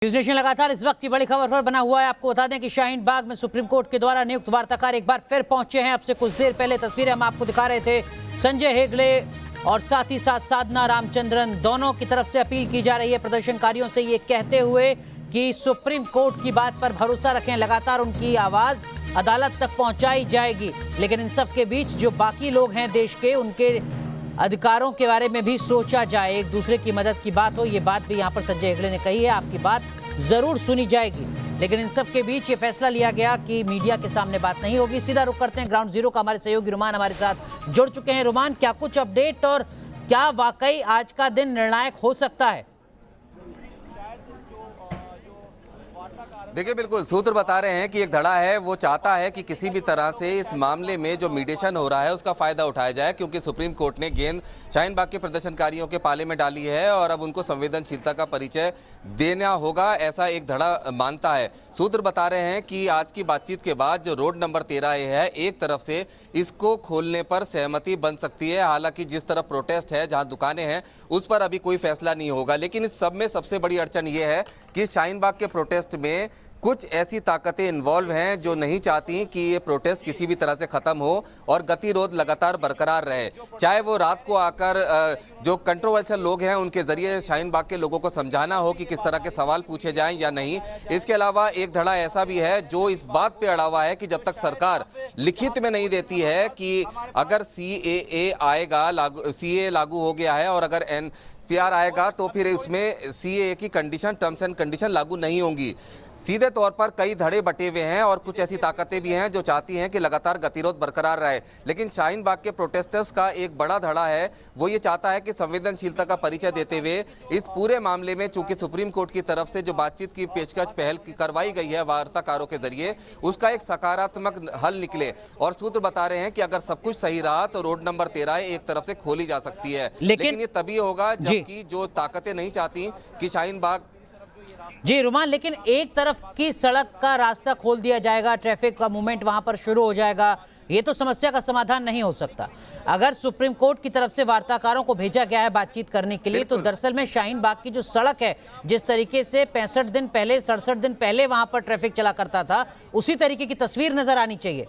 News nation लगातार इस वक्त की बड़ी खबर पर बना हुआ है। आपको बता दें कि शाहीन बाग में सुप्रीम कोर्ट के द्वारा नियुक्त वार्ताकार एक बार फिर पहुंचे हैं। अब से कुछ देर पहले तस्वीरें हम आपको दिखा रहे थे। संजय हेगड़े और साथ ही साथ साधना रामचंद्रन दोनों की तरफ से अपील की जा रही है प्रदर्शनकारियों से, ये कहते हुए कि सुप्रीम कोर्ट की बात पर भरोसा रखें, लगातार उनकी आवाज अदालत तक पहुंचाई जाएगी। लेकिन इन सब के बीच जो बाकी लोग हैं देश के, उनके अधिकारों के बारे में भी सोचा जाए, एक दूसरे की मदद की बात हो। ये बात भी यहाँ पर संजय हेगड़े ने कही है, आपकी बात जरूर सुनी जाएगी। लेकिन इन सब के बीच ये फैसला लिया गया कि मीडिया के सामने बात नहीं होगी। सीधा रुख करते हैं ग्राउंड जीरो का। हमारे सहयोगी रुमान हमारे साथ जुड़ चुके हैं। रुमान, क्या कुछ अपडेट और क्या वाकई आज का दिन निर्णायक हो सकता है? देखिए, बिल्कुल सूत्र बता रहे हैं कि एक धड़ा है, वो चाहता है कि किसी भी तरह से इस मामले में जो मीडिएशन हो रहा है उसका फायदा उठाया जाए, क्योंकि सुप्रीम कोर्ट ने गेंद शाहीन बाग के प्रदर्शनकारियों के पाले में डाली है और अब उनको संवेदनशीलता का परिचय देना होगा, ऐसा एक धड़ा मानता है। सूत्र बता रहे हैं कि आज की बातचीत के बाद जो रोड नंबर 13 है, एक तरफ से इसको खोलने पर सहमति बन सकती है। हालांकि जिस तरफ प्रोटेस्ट है, जहां दुकानें हैं, उस पर अभी कोई फैसला नहीं होगा। लेकिन इस सब में सबसे बड़ी अड़चन ये है कि शाहीन बाग के प्रोटेस्ट में कुछ ऐसी ताकतें इन्वॉल्व हैं जो नहीं चाहती कि ये प्रोटेस्ट किसी भी तरह से ख़त्म हो और गतिरोध लगातार बरकरार रहे। चाहे वो रात को आकर जो कंट्रोवर्शियल लोग हैं उनके ज़रिए शाहीन बाग के लोगों को समझाना हो कि किस तरह के सवाल पूछे जाएं या नहीं। इसके अलावा एक धड़ा ऐसा भी है जो इस बात पे अड़ा हुआ है कि जब तक सरकार लिखित में नहीं देती है कि अगर CAA आएगा, CAA लागू हो गया है और अगर NPR आएगा तो फिर उसमें CAA की कंडीशन, टर्म्स एंड कंडीशन लागू नहीं होंगी। सीधे तौर पर कई धड़े बटे हुए हैं और कुछ ऐसी ताकतें भी हैं जो चाहती हैं कि लगातार गतिरोध बरकरार रहे। लेकिन शाहीन बाग के प्रोटेस्टर्स का एक बड़ा धड़ा है, वो ये चाहता है कि संवेदनशीलता का परिचय देते हुए इस पूरे मामले में, चूंकि सुप्रीम कोर्ट की तरफ से जो बातचीत की पेशकश पहल करवाई गई है वार्ताकारों के जरिए, उसका एक सकारात्मक हल निकले। और सूत्र बता रहे हैं कि अगर सब कुछ सही रहा तो रोड नंबर 13 एक तरफ से खोली जा सकती है। लेकिन ये तभी होगा जबकि जो ताकतें नहीं चाहती कि शाहीन बाग। जी रुमान, लेकिन एक तरफ की सड़क का रास्ता खोल दिया जाएगा, ट्रैफिक का मूवमेंट वहां पर शुरू हो जाएगा, ये तो समस्या का समाधान नहीं हो सकता। अगर सुप्रीम कोर्ट की तरफ से वार्ताकारों को भेजा गया है बातचीत करने के लिए, तो दरअसल में शाहीन बाग की जो सड़क है, जिस तरीके से 65 दिन पहले, 67 दिन पहले वहां पर ट्रैफिक चला करता था, उसी तरीके की तस्वीर नजर आनी चाहिए।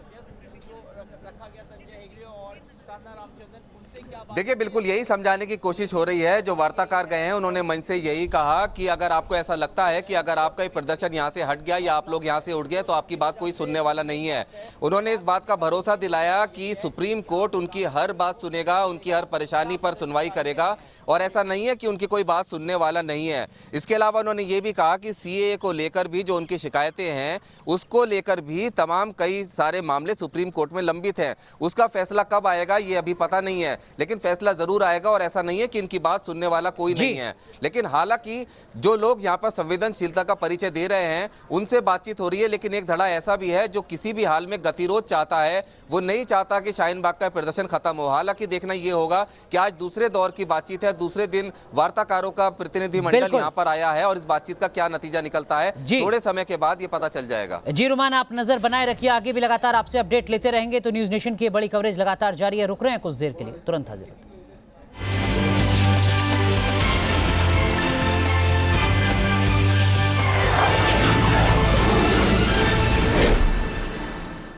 देखिए, बिल्कुल यही समझाने की कोशिश हो रही है। जो वार्ताकार गए हैं उन्होंने मंच से यही कहा कि अगर आपको ऐसा लगता है कि अगर आपका प्रदर्शन यहाँ से हट गया या आप लोग यहाँ से उठ गए तो आपकी बात कोई सुनने वाला नहीं है। उन्होंने इस बात का भरोसा दिलाया कि सुप्रीम कोर्ट उनकी हर बात सुनेगा, उनकी हर परेशानी पर सुनवाई करेगा और ऐसा नहीं है कि उनकी कोई बात सुनने वाला नहीं है। इसके अलावा उन्होंने ये भी कहा कि CAA को लेकर भी जो उनकी शिकायतें हैं, उसको लेकर भी तमाम कई सारे मामले सुप्रीम कोर्ट में लंबित हैं। उसका फैसला कब आएगा ये अभी पता नहीं है, लेकिन फैसला जरूर आएगा। और ऐसा नहीं है कि इनकी बात सुनने वाला कोई नहीं है। लेकिन हालांकि जो लोग यहाँ पर संवेदनशीलता का परिचय दे रहे हैं उनसे बातचीत हो रही है। लेकिन एक धड़ा ऐसा भी है जो किसी भी हाल में गतिरोध चाहता है, वो नहीं चाहता कि शाहीन बाग का प्रदर्शन खत्म हो। हालांकि देखना ये होगा कि आज दूसरे दौर की बातचीत है, दूसरे दिन वार्ताकारों का प्रतिनिधिमंडल यहाँ पर आया है और इस बातचीत का क्या नतीजा निकलता है थोड़े समय के बाद ये पता चल जाएगा। जी रुमान, आप नजर बनाए रखिए, आगे भी लगातार आपसे अपडेट लेते रहेंगे। तो न्यूज नेशन की बड़ी कवरेज लगातार जारी है। रुक रहे हैं कुछ देर के लिए, तुरंत हाजिर।